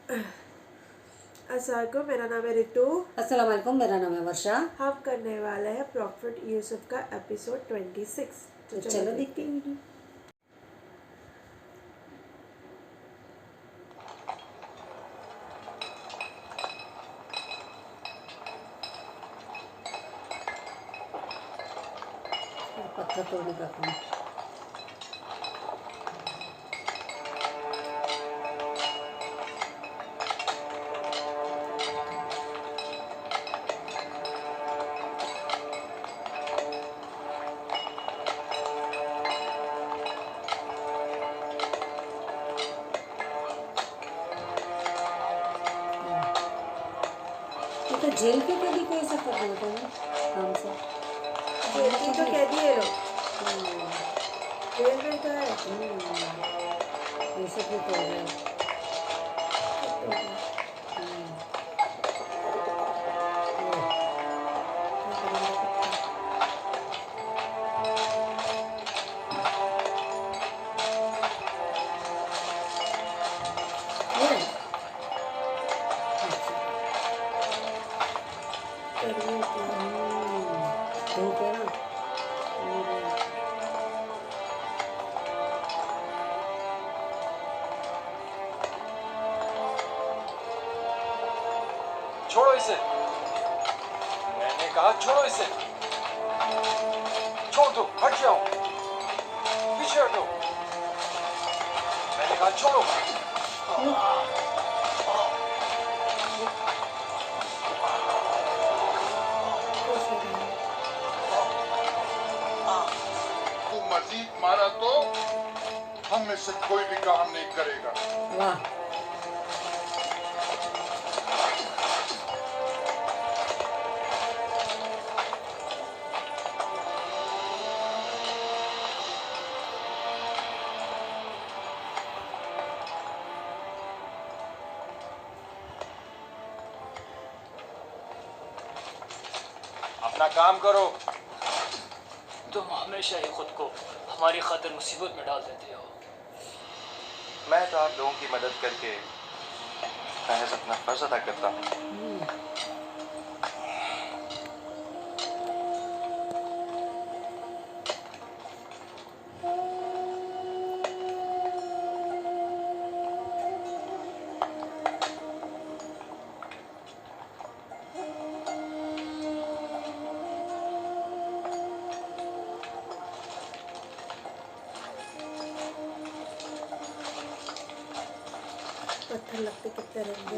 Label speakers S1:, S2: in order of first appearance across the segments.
S1: अस्सलाम वालेकुम, मेरा नाम है रितु।
S2: अस्सलाम वालेकुम, मेरा नाम है वर्षा।
S1: हम करने वाले हैं प्रॉफिट यूसुफ का एपिसोड 26।
S2: तो चलो देखते हैं वीडियो। पत्थर तोड़ने का काम। ये तो जेल के कैदी को ऐसा कर रहे थे ना काम से।
S1: जेल की तो कैदी है लोग, जेल में तो है।
S2: ये सब भी तोड़ रहे हैं। ठीक है ना।
S3: छोड़ो इसे, मैंने कहा छोड़ो इसे। छोड़ दो, हट जाओ, पीछे हटो। मैंने कहा छोड़ो।
S4: तू मजीद मारा तो हम में से कोई भी काम नहीं करेगा।
S2: वाह।
S3: अपना काम करो।
S5: तुम हमेशा ही खुद को हमारी खातिर मुसीबत में डाल देते हो।
S3: मैं तो आप लोगों की मदद करके महज अपना फर्ज अदा करता हूँ।
S1: पत्थर लगते कितने रंगे।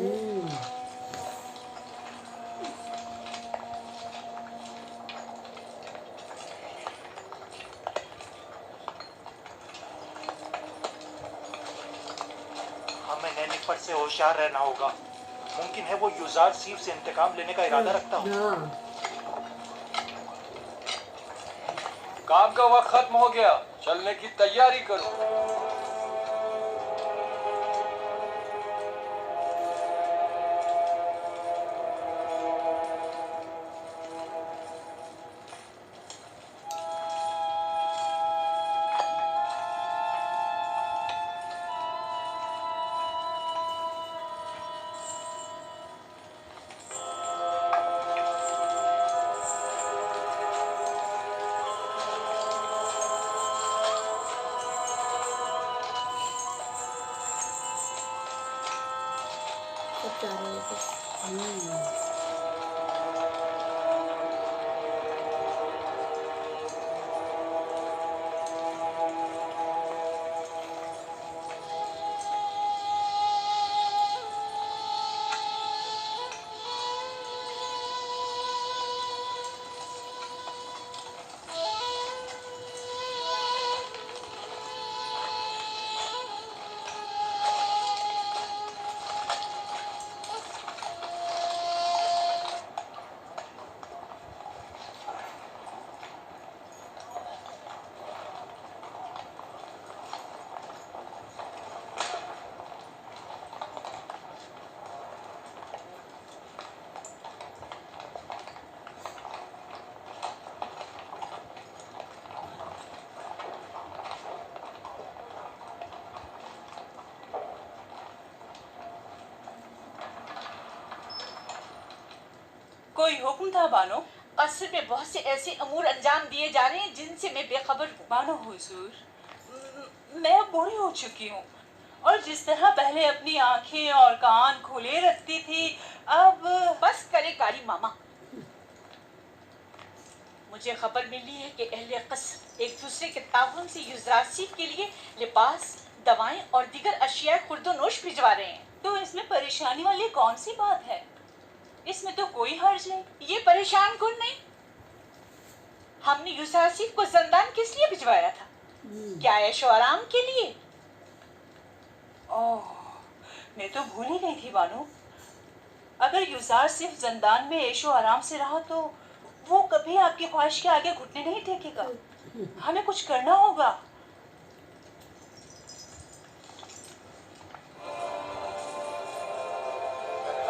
S3: हमें नैनीफर से होशियार रहना होगा। मुमकिन है वो युजार सीफ से इंतकाम लेने का इरादा रखता हो। काम का वक्त खत्म हो गया, चलने की तैयारी करो।
S1: सब जा रहे हैं बस।
S6: कोई हुक्म था बानो?
S7: असल में बहुत से ऐसे अमूर अंजाम दिए जा रहे हैं जिनसे मैं बेखबर हूँ।
S6: बानो हुजूर, मैं अब बूढ़ी हो चुकी हूँ और जिस तरह पहले अपनी आंखें और कान खोले रखती थी, अब
S7: बस करे कारी मामा। मुझे खबर मिली है कि अहले क़स्र एक दूसरे के ताउन से युज़ारसीफ के लिए लिबास, दवाएं और दीगर अशिया खुर्दोनोश भिजवा रहे हैं।
S6: तो इसमें परेशानी वाली कौन सी बात है? इसमें तो कोई हर्ज नहीं।
S7: ये परेशान कौन नहीं? हमने युज़ारसीफ को ज़ंदान किस लिए भिजवाया था? क्या ऐशो आराम के लिए?
S6: ओह, मैं तो भूल ही गई थी बानो। अगर युजार सिर्फ जंदान में ऐशो आराम से रहा तो वो कभी आपकी ख्वाहिश के आगे घुटने नहीं टेकेगा। हमें कुछ करना होगा।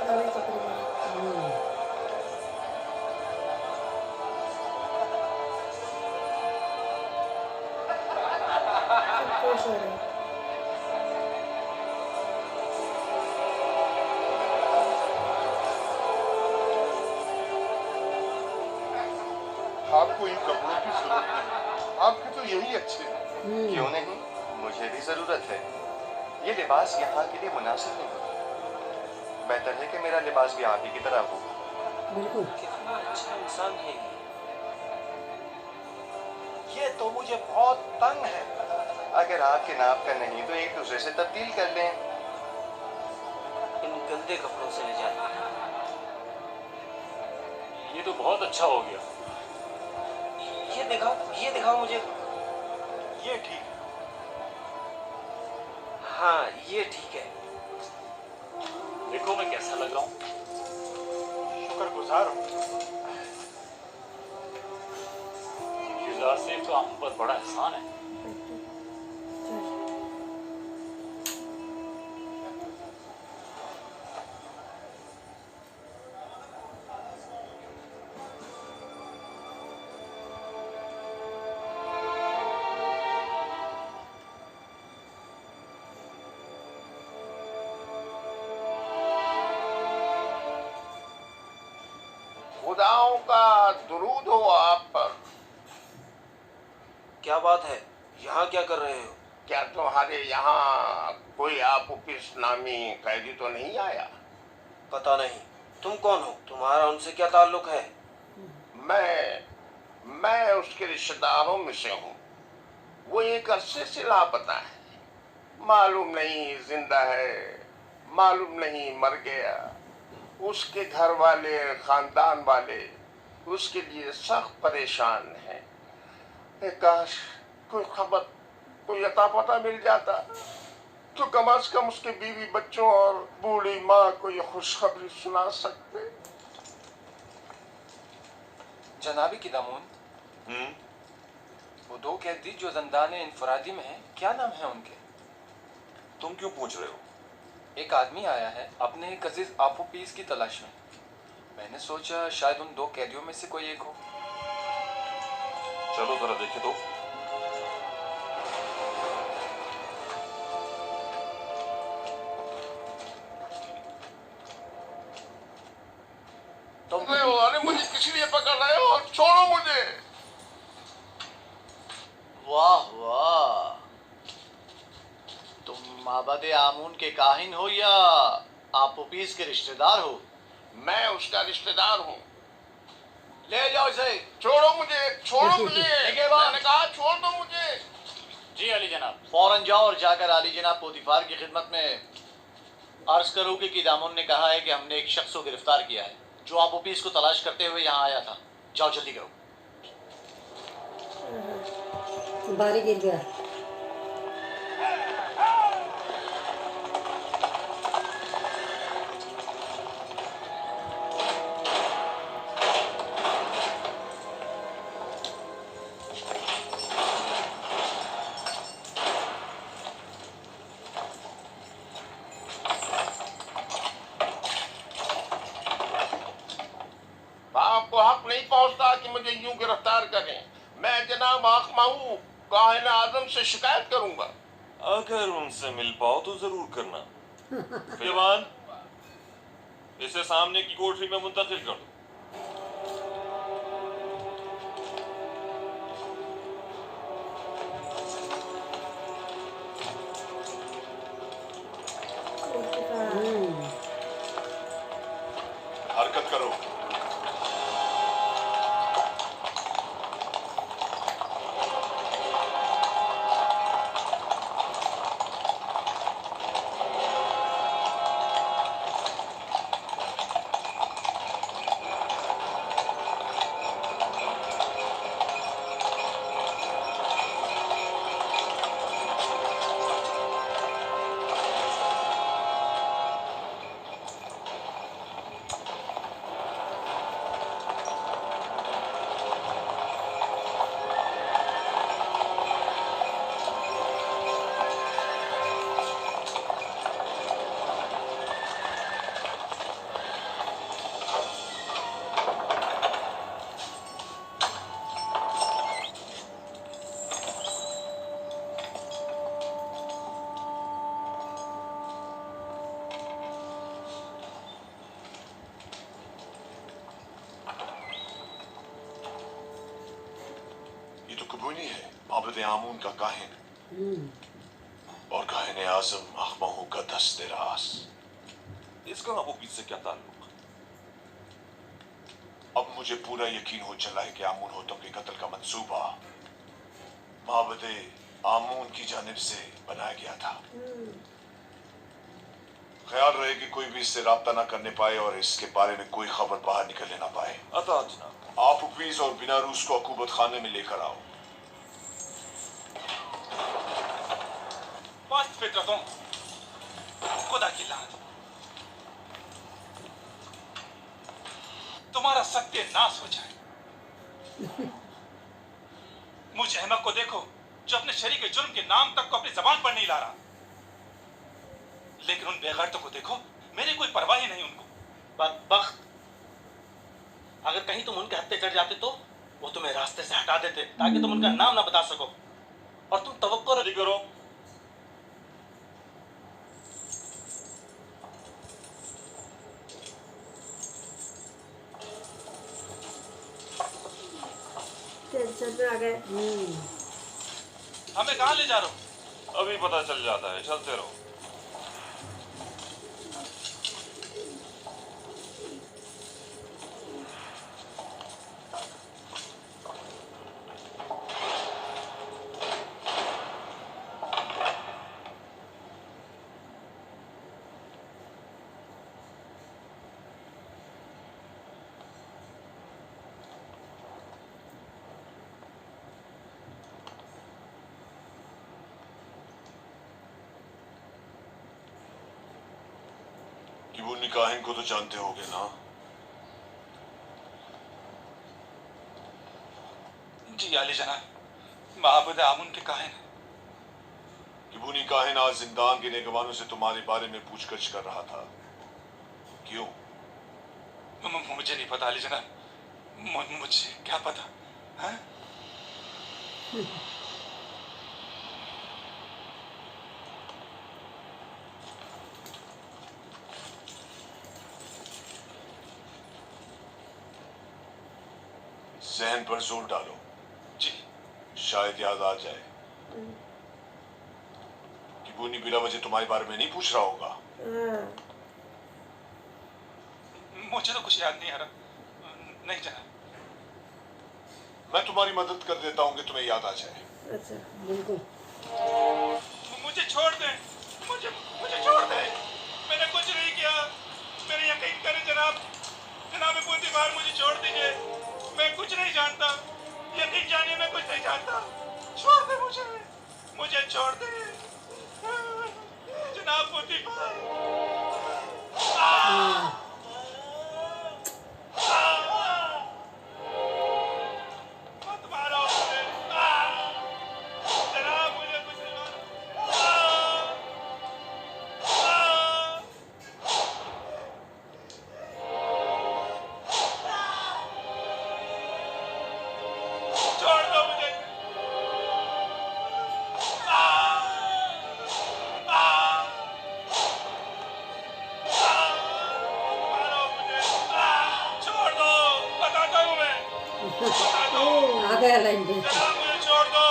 S1: नवे कपड़े में। सब खुश हो रहे हैं।
S4: आपको इन कपड़ों की जरूरत नहीं, आपके तो यही अच्छे हैं।
S3: क्यों नहीं, मुझे भी जरूरत है। ये लिबास यहाँ के लिए मुनासिब नहीं होता। बेहतर है कि मेरा लिबास भी आप ही की तरह हो।
S2: बिल्कुल।
S8: कितना अच्छा इंसान है ये तो मुझे बहुत तंग है।
S3: अगर आपके नाप का नहीं तो एक दूसरे से तब्दील कर लें।
S8: इन गंदे कपड़ों से ले जाए।
S5: ये तो बहुत अच्छा हो गया।
S8: ये दिखाओ मुझे।
S3: ये ठीक है।
S8: हाँ ये ठीक है।
S5: देखो मैं कैसा लग रहा हूँ।
S8: शुक्रगुजार हूँ।
S5: युजार सेफ का हम पर बड़ा एहसान है।
S9: खुदाओं का दुरूद हो आप पर।
S8: क्या बात है, यहाँ क्या कर रहे हो?
S9: क्या तुम्हारे यहाँ कोई आपुपिस नामी कैदी तो नहीं आया?
S8: पता नहीं। तुम कौन हो? तुम्हारा उनसे क्या ताल्लुक है?
S9: मैं उसके रिश्तेदारों में से हूँ। वो एक अरसे से लापता है। मालूम नहीं जिंदा है, मालूम नहीं मर गया। उसके घर वाले, खानदान वाले उसके लिए सख्त परेशान हैं। काश कोई खबर, कोई अता पता मिल जाता तो कम से कम उसके बीवी बच्चों और बूढ़ी माँ को ये खुशखबरी सुना सकते।
S10: जनाबी की दामून, वो दो कैदी जो जंदान इंफरादी में हैं, क्या नाम है उनके?
S11: तुम क्यों पूछ रहे हो?
S10: एक आदमी आया है अपने एक अजीज आपोपीस की तलाश में। मैंने सोचा शायद उन दो कैदियों में से कोई एक हो।
S11: चलो जरा देखे तो।
S9: अरे मुझे किस लिए पकड़ रहे हो? छोड़ो मुझे।
S12: वाह वाह, तुम माबद आमून के काहिन हो या आपोपीस के रिश्तेदार हो?
S9: मैं उसका रिश्तेदार हूँ।
S12: ले जाओ इसे।
S9: छोड़ो मुझे, छोड़ो मुझे। मैंने कहा छोड़ दो मुझे।
S5: जी अली जनाब।
S12: फौरन जाओ और जाकर आली जनाब पोतीफार की खिदमत में अर्ज करो कि किदामुन ने कहा है कि हमने एक शख्स को गिरफ्तार किया है जो आपोपीस को तलाश करते हुए यहाँ आया था। जाओ जल्दी करो।
S2: बारी गिर गया।
S9: आपको हक नहीं पहुंचता कि मुझे यूं गिरफ्तार करें। मैं जनाब आखमाऊ काहिन आजम से शिकायत करूंगा।
S11: अगर उनसे मिल पाओ तो जरूर करना। जवान, इसे सामने की कोठरी में मुंतकिल कर दो।
S4: करो। कबूनी है, माबद आमून का काहिन और काहिन आजम अखमाहू का दस्ते रास।
S11: इसका अबू पीस से क्या ताल्लुक?
S4: अब मुझे पूरा यकीन हो चला है कि आमून होतम के कत्ल का मंसूबा माबद आमून की जानिब से बनाया गया था। ख्याल रहे कि कोई भी इससे राब्ता ना करने पाए और इसके बारे में कोई खबर बाहर निकलने ना पाए।
S11: अता जनाब,
S4: आप उपीस और बिना रूस को अकूबत खाने में लेकर आओ।
S13: मस्त फितरतों, खुदा की लानत, तुम्हारा सत्यानाश हो जाए। मुझ अहमक को देखो जो अपने शरीक के जुर्म के नाम तक को अपनी जबान पर नहीं ला रहा, लेकिन उन बेगैरतों को देखो, मेरी कोई परवाह ही नहीं उनको।
S12: बदबख्त, अगर कहीं तुम उनके हत्थे चढ़ जाते तो वो तुम्हें रास्ते से हटा देते ताकि तुम उनका नाम ना बता सको और तुम तवक्को नहीं करो।
S1: टेंशन में आ गए।
S13: हमें कहाँ ले जा रहे हो?
S11: अभी पता चल जाता है, चलते रहो।
S4: वो निकाहिन को तो जानते होगे ना?
S13: जी आली जनाब, महाबद आमुन के काहिन।
S4: कि वो निकाहिन आज जिंदान के नेगवानों से तुम्हारे बारे में पूछगछ कर रहा था। क्यों?
S13: मुझे नहीं पता आली जनाब, मुझे क्या पता है?
S4: जहन पर जोर डालो।
S13: जी।
S4: शायद याद आ जाए कि बूनी बिला वजह तुम्हारे बारे में नहीं पूछ रहा होगा।
S13: मुझे तो कुछ याद नहीं आ रहा। नहीं जनाब।
S4: मैं तुम्हारी मदद कर देता हूँ कि तुम्हें याद आ जाए।
S1: अच्छा, बिल्कुल।
S13: मुझे छोड़ दे, मुझे छोड़ दे। मैंने कुछ नहीं किया। मेरे यकीन करें जनाब, जनाब पोतीफार, मुझे छोड़ दीजिए। मैं कुछ नहीं जानता। यकीन जानिए, मैं कुछ नहीं जानता। छोड़ दे मुझे छोड़ दे जनाब पोतीफार। मत मारो मुझे। जनाब मुझे कुछ नहीं छोड़ दो मुझे। मारो मुझे। छोड़ दो, बताता हूँ मैं।
S1: आ गया लाइन पे।
S13: जनाब मुझे छोड़ दो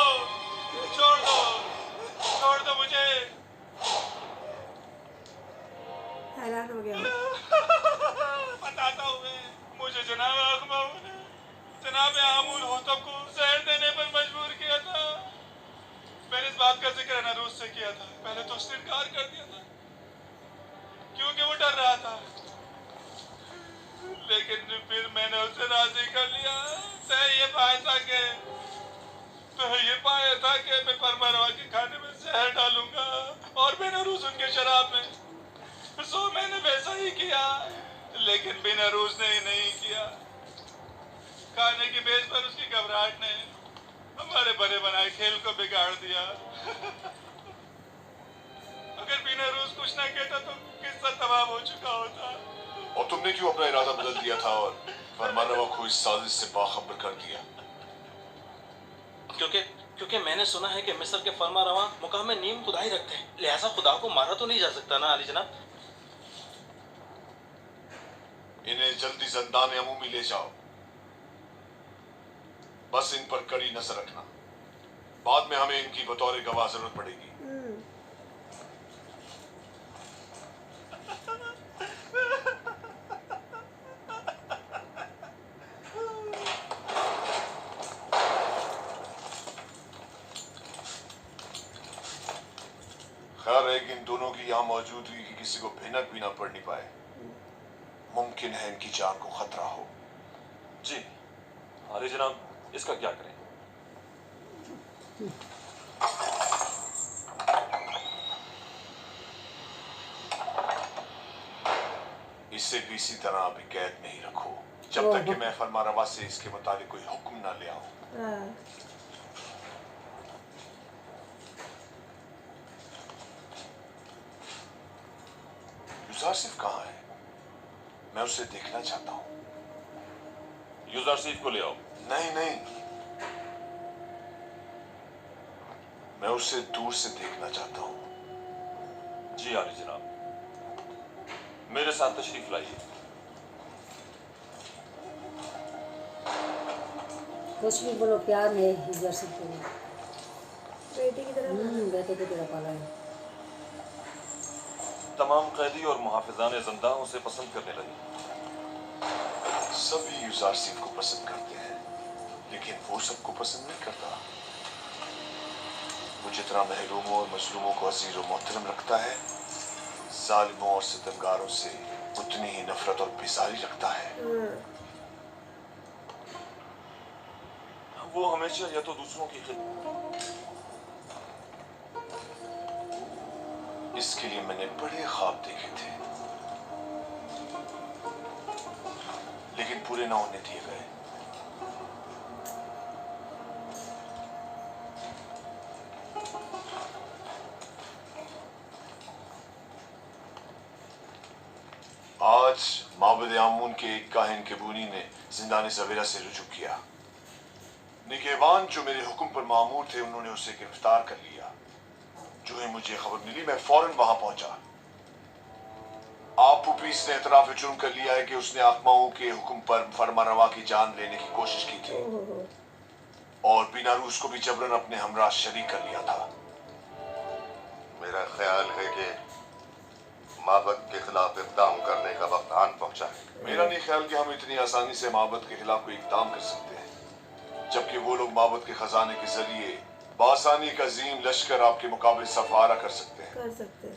S13: मुझे।
S1: हैरान हो गया।
S13: पता बताता हूँ मैं, मुझे जनाब अखबाऊ ने जनाब आमूल होतब को जहर देने पर मजबूर किया था। मैंने इस बात का जिक्र अनरूस से किया था। पहले तो उसने इनकार कर दिया था क्योंकि वो डर रहा था, लेकिन फिर मैंने उसे राजी कर लिया। ये पाया था कि मैं परमरवा के खाने में जहर डालूंगा और बेनरूस उनके शराब में। सो मैंने वैसा ही किया, लेकिन बेनरूस ने ही नहीं किया। खाने की बेस पर उसकी घबराहट ने हमारे बड़े बनाए खेल को बिगाड़ दिया। अगर बेनरूस कुछ ना कहता तो किस्सा तमाम हो चुका होता।
S4: और तुमने क्यों अपना इरादा बदल दिया था और फरमानरवा को इस साजिश से बाखबर कर दिया?
S12: क्योंकि मैंने सुना है कि मिस्र के फरमारवा मुकाम में नीम खुदाई रखते हैं, लिहाजा खुदा को मारा तो नहीं जा सकता ना अली जनाब।
S4: इन्हें जल्दी ज़िंदान अमूमी ले जाओ, बस इन पर कड़ी नजर रखना। बाद में हमें इनकी बतौर गवाह जरूरत पड़ेगी। खैर है कि इन दोनों की यहाँ मौजूदगी की किसी को भिनक भी ना पड़नी पाए। मुमकिन है इनकी जान को खतरा हो।
S11: जी अरे जनाब, इसका क्या करें?
S4: इसे भी इसी तरह अभी कैद में ही रखो जब तक कि मैं फरमारवा से इसके मुताबिक कोई हुक्म ना ले आऊं। यूसुफ कहाँ है? मैं उसे देखना चाहता हूँ।
S11: यूसुफ को ले आओ।
S4: नहीं, मैं उसे दूर से देखना चाहता हूँ।
S11: जी आली जनाब, मेरे साथ तशरीफ लाइए।
S2: कुछ भी बोलो, प्यार नहीं यूसुफ को।
S1: बेटे की तरह
S2: बेटे की तरह पाला है।
S11: तमाम कैदी और मुहाफिजान ज़िंदा उसे पसंद करने लगे।
S4: सभी यूसुफ को पसंद करते हैं, लेकिन वो सबको पसंद नहीं करता। वो जितना महरूमों और मजलूमों को अजीज और मोहतरम रखता है, जालिमों और सितमगारों से उतनी ही नफरत और बेजारी रखता है।
S11: वो हमेशा या तो दूसरों की
S4: इसके लिए मैंने बड़े ख्वाब देखे थे, लेकिन पूरे ना होने दिए गए। आज माबद आमून के एक काहिन केबूनी ने जिंदान सवेरा से रुजू किया। निगहबान जो मेरे हुक्म पर मामूर थे, उन्होंने उसे गिरफ्तार कर लिया। जो ही मुझे खबर मिली, मैं फौरन वहां पहुंचा। आप पुपीस ने एतराफ जुर्म कर लिया है कि उसने आकमाओं के हुक्म पर फरमारवा की जान लेने की कोशिश की थी और बेनरूस को भी जबरन अपने हमरा शरीक कर लिया था।
S9: मेरा ख्याल है कि माबद के खिलाफ इक़दाम करने का वक्त आन पहुंचा है।
S4: मेरा नहीं ख्याल कि हम इतनी आसानी से माबद के खिलाफ कोई इक़दाम कर सकते हैं, जबकि वो लोग माबद के खजाने के जरिए बासानी का अजीम लश्कर आपके मुकाबले सफारा कर सकते हैं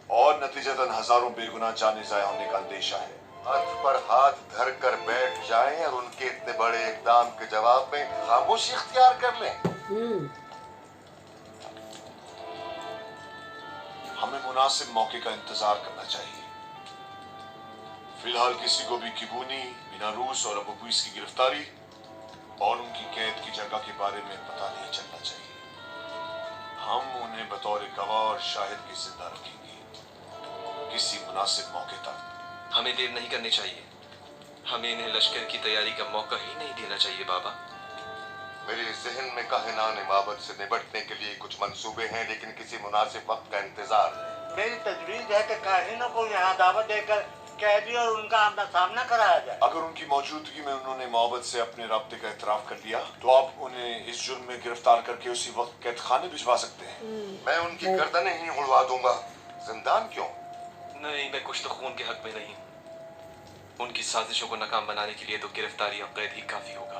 S4: और नतीजतन हजारों बेगुनाह जाने ज़ाया होने का अंदेशा है।
S9: हाथ पर हाथ धर कर बैठ जाएं और उनके इतने बड़े इक़दाम के जवाब में खामोशी इख्तियार कर लें।
S4: हमें मुनासिब मौके का इंतजार करना चाहिए। फिलहाल किसी को भी किबूनी, बेनरूस और अबू पुपीस की गिरफ्तारी और उनकी कैद की जगह के बारे में पता नहीं चलना चाहिए। हम उन्हें बतौर गवाह और शाहिद की जिंदा रखेंगे किसी मुनासिब मौके तक।
S14: हमें देर नहीं करनी चाहिए। हमें इन्हें लश्कर की तैयारी का मौका ही नहीं देना चाहिए बाबा।
S9: मेरे जहन में काहिनान माबद से निपटने के लिए कुछ मंसूबे हैं, लेकिन किसी मुनासिब वक्त का इंतजार है।
S15: मेरी तजवीज है कि काहिनों को यहाँ दावत देकर कैदी और उनका आमना सामना कराया जाए।
S4: अगर उनकी मौजूदगी में उन्होंने माबद से अपने राब्ते का इतराफ कर लिया तो आप उन्हें इस जुर्म में गिरफ्तार करके उसी वक्त कैद खाने भिजवा सकते हैं।
S9: मैं उनकी गर्दनें ही उड़वा दूंगा। जिंदान क्यों?
S14: नहीं, मैं कुछ तो खून के हक में नहीं। उनकी साजिशों को नाकाम बनाने के लिए तो गिरफ्तारी और कैद ही काफी होगा।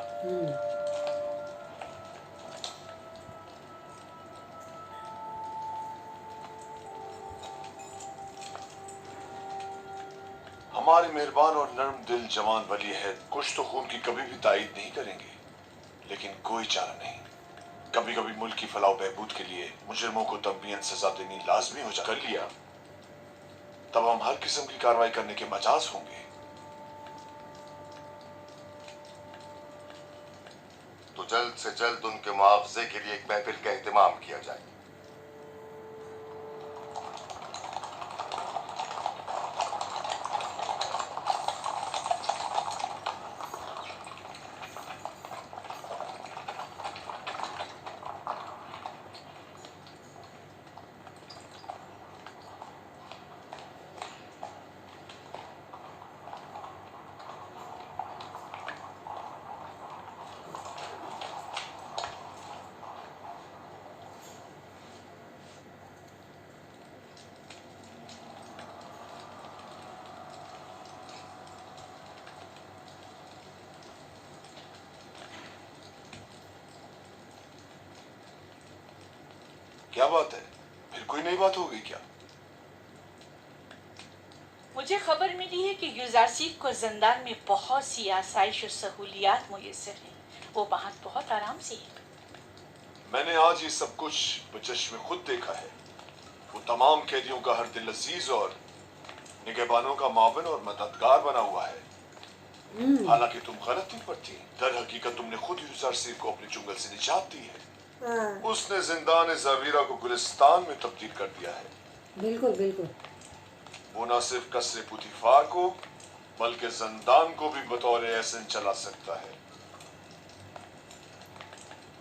S4: हमारे मेहरबान और नर्म दिल जवान वली है कुछ तो खून की कभी भी तायद नहीं करेंगे, लेकिन कोई चारा नहीं। कभी कभी मुल्क की फलाह बहबूद के लिए मुजरिमों को तंबीहन सजा देनी लाजमी हो कर लिया, तब हम हर किस्म की कार्रवाई करने के मजाज होंगे।
S9: तो जल्द से जल्द उनके मुआवजे के लिए एक महफिल का एहतमाम किया जाए।
S4: क्या बात है, फिर कोई नई बात हो गई क्या?
S7: मुझे खबर मिली है कि यूजारसीफ को जिंदान में बहुत सी आसाइश और सहूलियात मुयस्सर हैं। वो वहाँ बहुत आराम से है।
S4: मैंने आज ये सब कुछ बचश्मे खुद देखा है। वो तमाम कैदियों का हर दिल अजीज और निगहबानों का मावन और मददगार बना हुआ है। हालांकि तुम गलती पर थी, दर हकीकत तुमने खुद यूजारसीफ को अपने चुंगल से निजात दी है। उसने जिंदान ज़वीरा को गुलिस्तान में तब्दील कर दिया है।
S2: बिल्कुल बिल्कुल।
S4: वो न सिर्फ कसरे पुतिफार को बल्कि जिंदान को भी बतौर एहसन चला सकता है।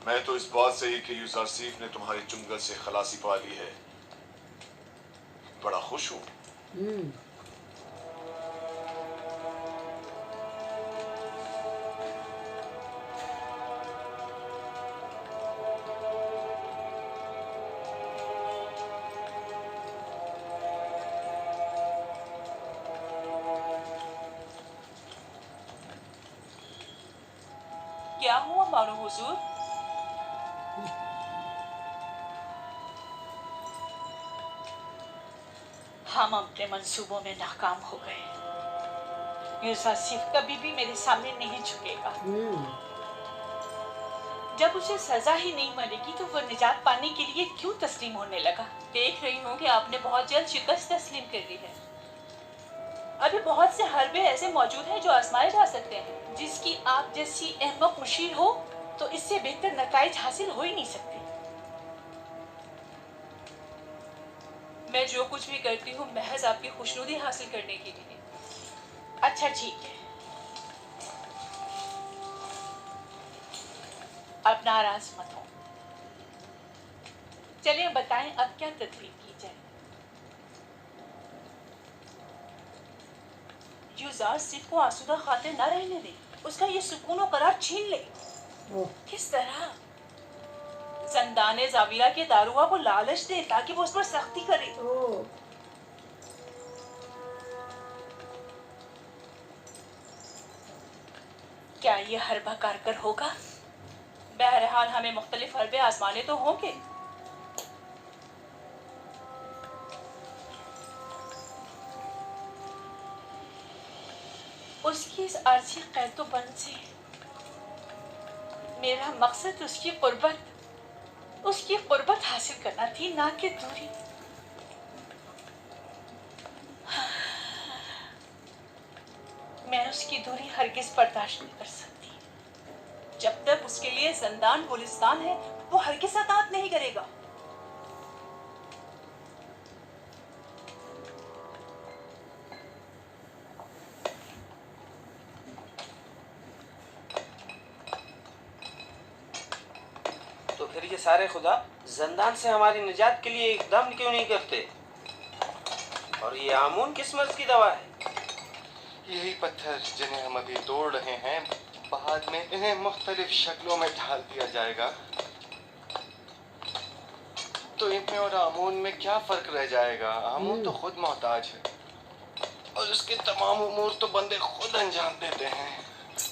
S4: मैं तो इस बात से ही कि यूजारसीफ ने तुम्हारी चुंगल से खलासी पा ली है बड़ा खुश हूँ।
S6: क्या हुआ मानो हुजूर?
S7: हम अपने मंसूबों में नाकाम हो गए। यूजारसीफ कभी भी मेरे सामने नहीं झुकेगा। जब उसे सजा ही नहीं मिलेगी तो वो निजात पाने के लिए क्यों तस्लीम होने लगा?
S6: देख रही हूँ कि आपने बहुत जल्द शिकस्त तस्लीम कर ली है। अभी बहुत से हरबे ऐसे मौजूद हैं जो आजमाए जा सकते हैं।
S7: जिसकी आप जैसी अहमक मुशीर हो तो इससे बेहतर नताइज हासिल हो ही नहीं सकते।
S6: मैं जो कुछ भी करती हूँ महज आपकी खुशनुदी हासिल करने के लिए।
S7: अच्छा ठीक है, अब नाराज मत हो। चलिए बताएं अब क्या तदबीर की जाए।
S6: यूजारसीफ को आसूदा खातिर न रहने दे, उसका ये सुकून और करार छीन ले।
S7: किस तरह?
S6: जिंदाने ज़ावीरा के दारुआ को लालच दे ताकि वो उस पर सख्ती करे।
S7: क्या ये हरबा कारगर होगा?
S6: बहरहाल हमें मुख्तलिफ हरबे आजमाने तो होंगे।
S7: उसकी इस आरजी कैदोबंद से मेरा मकसद उसकी कुर्बत हासिल करना थी, ना कि दूरी। मैं उसकी दूरी हरगिज बर्दाश्त नहीं कर सकती।
S6: जब तक उसके लिए जिंदान गुलिस्तान है वो हरगिज अतात नहीं करेगा।
S8: तो फिर ये सारे खुदा जिंदान से हमारी निजात के लिए इकदाम क्यों नहीं करते? और ये आमून किस मर्ज की दवा है?
S3: यही पत्थर जिन्हें हम अभी तोड़ रहे हैं, बाद में इन्हें मुख्तलिफ शक्लों में ढाल दिया जाएगा। तो इनमें और आमून में क्या फर्क रह जाएगा? आमून तो खुद मोहताज है और
S14: और इसके तमाम उमूर तो बंदे खुद अंजाम देते हैं।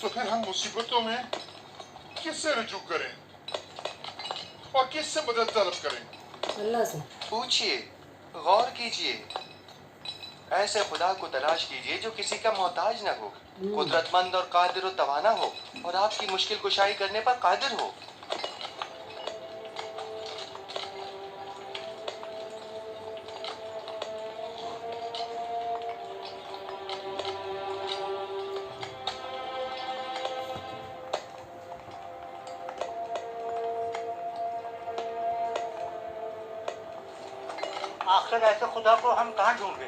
S4: तो फिर हम मुसीबतों में किससे रुजू करें और किससे मदद तलब करें?
S2: अल्लाह से
S3: पूछिए, गौर कीजिए, ऐसे खुदा को तलाश कीजिए जो किसी का मोहताज न हो, कुदरतमंद और कादिर और तवाना हो और आपकी मुश्किल कुशाई करने पर कादिर हो।
S15: आखिर ऐसे खुदा को हम कहाँ ढूंढे?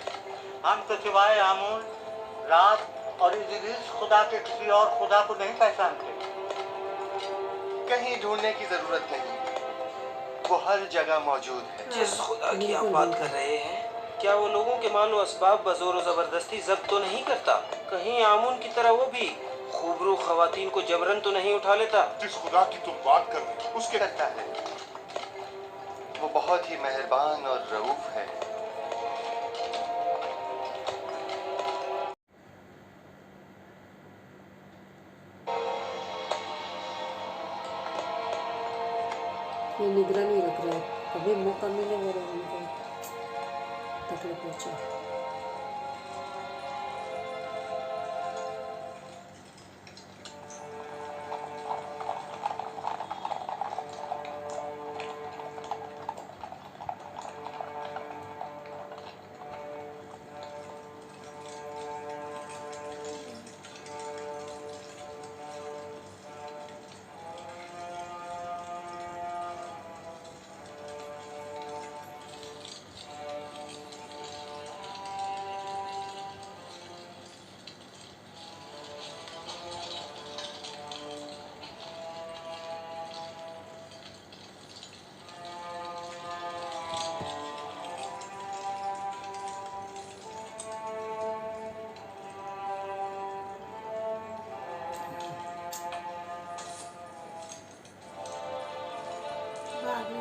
S15: हम तो सिवाय आमून, रात और इदरीस खुदा के किसी और खुदा को नहीं पहचानते।
S3: कहीं ढूंढने की जरूरत नहीं, वो हर जगह मौजूद है।
S8: जिस खुदा की आप बात कर रहे हैं, क्या वो लोगों के मालो असबाब बजोर और जबरदस्ती जब्त तो नहीं करता? कहीं आमून की तरह वो भी खूबरू खवातीन को जबरन तो नहीं उठा लेता?
S4: जिस खुदा की तुम बात कर रहे हो उसके
S3: करता है, वो बहुत ही मेहरबान और रऊफ है।
S2: ये निगरानी रख रहे हैं, कभी मौका मिले वो उनको तकलीफ पहुँचे।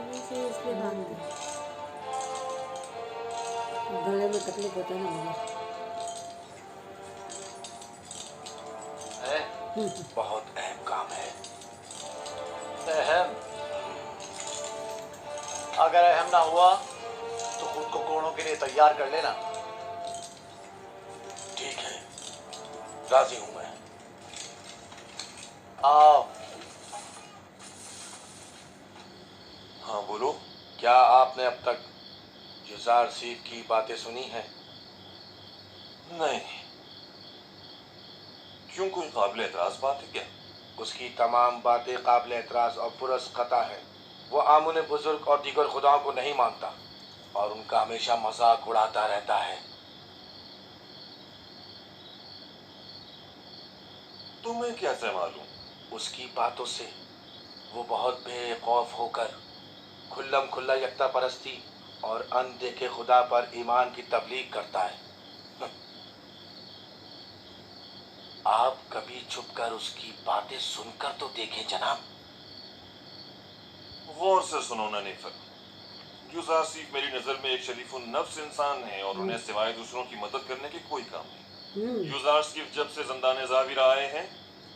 S2: इसलिए भाग गए। गले में तकलीफ होता है ना मगर
S12: बहुत अहम काम है। अहम? अगर अहम ना हुआ तो खुद को कोड़ों के लिए तैयार कर लेना। ठीक है, राजी हूं मैं। आओ। हाँ बोलो। क्या आपने अब तक युजार सीफ की बातें सुनी हैं? नहीं। क्यों, कोई काबिल एतराज बात है क्या? उसकी तमाम बातें काबिल एतराज और पुरस्कता है। वो आमुन बुजुर्ग और दीगर खुदाओं को नहीं मानता और उनका हमेशा मजाक उड़ाता रहता है। तुम्हें कैसे मालूम? उसकी बातों से वो बहुत बेखौफ होकर खुल्लम खुल्ला यकता परस्ती और अनदेखे खुदा पर ईमान की तबलीग करता है। आप कभी छुपकर उसकी बातें सुनकर तो देखें जनाब।
S11: गौर से सुनो ना नेफर। युजार सीफ मेरी नजर में एक शरीफुन नफ्स इंसान है और उन्हें सिवाय दूसरों की मदद करने की कोई काम नहीं। युजार सीफ जब से जिंदाने ज़ाविर आए हैं,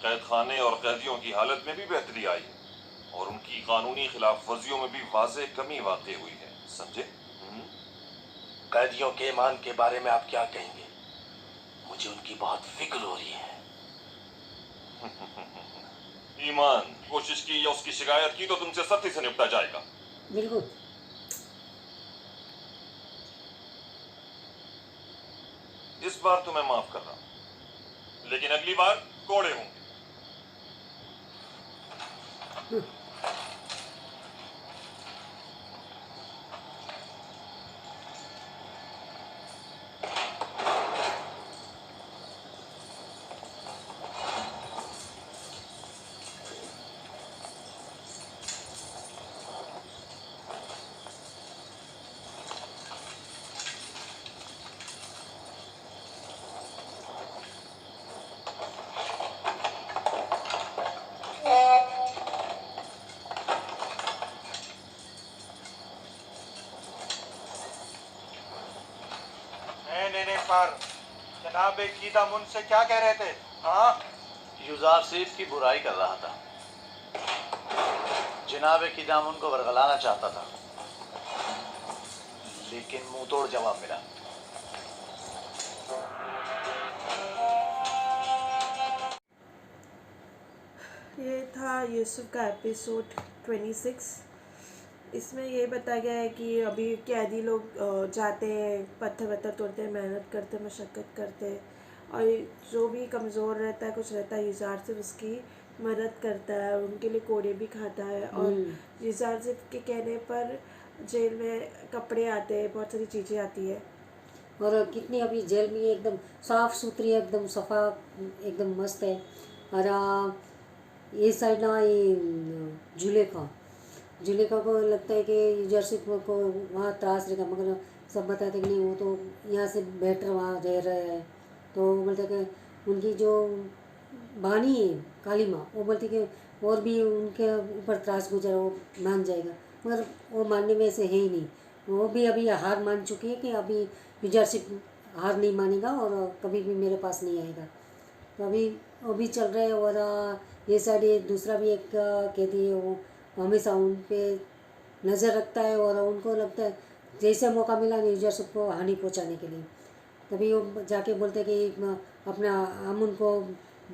S11: कैद खाने और कैदियों की हालत में भी बेहतरी आई है और उनकी कानूनी खिलाफ वर्जियों में भी वाज़े कमी वाक़ई हुई है। समझे?
S12: कैदियों के ईमान के बारे में आप क्या कहेंगे? मुझे उनकी बहुत फिक्र हो रही है।
S11: ईमान, कोशिश की या उसकी शिकायत की तो तुमसे सख्ती से निपटा जाएगा।
S2: बिल्कुल।
S11: इस बार तो मैं माफ कर रहा हूं, लेकिन अगली बार कोड़े होंगे।
S15: पर जनाब कीदा मुनसे क्या कह रहे थे? हाँ,
S16: यूजारसीफ की बुराई कर रहा था। जनाब कीदामुन को वरगलाना चाहता था, लेकिन मुंह तोड़ जवाब मिला।
S1: ये था यूसुफ का एपिसोड 26। इसमें ये बताया गया है कि अभी कैदी लोग जाते हैं, पत्थर वत्थर तोड़ते हैं, मेहनत करते हैं, मशक्क़त करते हैं, और जो भी कमज़ोर रहता है, कुछ रहता है, यूजारसिफ उसकी मदद करता है, उनके लिए कोड़े भी खाता है। और यूजारसिफ के कहने पर जेल में कपड़े आते हैं, बहुत सारी चीज़ें आती है।
S2: और कितनी अभी जेल में एकदम साफ़ सुथरी, एकदम सफ़ा, एकदम मस्त है। और ये साइड ना, ये जुलेखा को लगता है कि यूजारसिफ को वहाँ त्रास रहेगा, मगर सब बताते कि नहीं, वो तो यहाँ से बेटर वहाँ रह रहे हैं। तो बोलते कि उनकी जो बानी है काली माँ, वो बोलती कि और भी उनके ऊपर त्रास गुजरा, वो मान जाएगा, मगर वो मानने में ऐसे है ही नहीं। वो भी अभी हार मान चुकी है कि अभी यूजारसिफ हार नहीं मानेगा और कभी भी मेरे पास नहीं आएगा। तो अभी वो भी चल रहे हैं। और ये साइड ये दूसरा भी एक कहती है, वो हमेशा उन पे नज़र रखता है और उनको लगता है जैसे मौका मिला यूजारसिफ को हानि पहुंचाने के लिए, तभी वो जाके बोलते हैं कि अपना हम उनको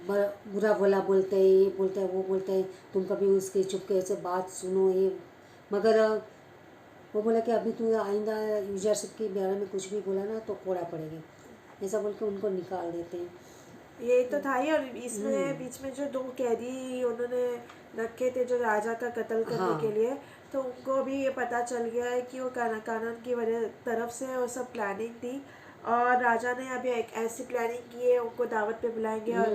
S2: बुरा भला बोलते हैं, ये बोलते हैं, वो बोलते हैं, तुम कभी उसके चुपके से बात सुनो ये। मगर वो बोला कि अभी तू आइंदा यूजारसिफ के बारे में कुछ भी बोला ना तो कोड़ा पड़ेगा, ऐसा बोल के उनको निकाल देते हैं।
S1: ये तो था ही। और इसमें बीच में जो 2 कैदी उन्होंने रखे थे जो राजा का कत्ल करने के लिए, तो उनको भी ये पता चल गया है कि वो कानन की वजह तरफ से वो सब प्लानिंग थी, और राजा ने अभी एक ऐसी प्लानिंग की है, उनको दावत पे बुलाएंगे और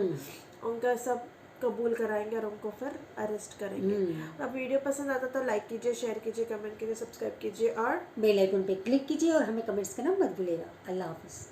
S1: उनका सब कबूल कराएंगे और उनको फिर अरेस्ट करेंगे। अब वीडियो पसंद आता तो लाइक कीजिए, शेयर कीजिए, कमेंट कीजिए, सब्सक्राइब कीजिए और
S2: बेल आइकन पे क्लिक कीजिए और हमें कमेंट्स करना मत भूलिएगा। अल्लाह हाफिज़।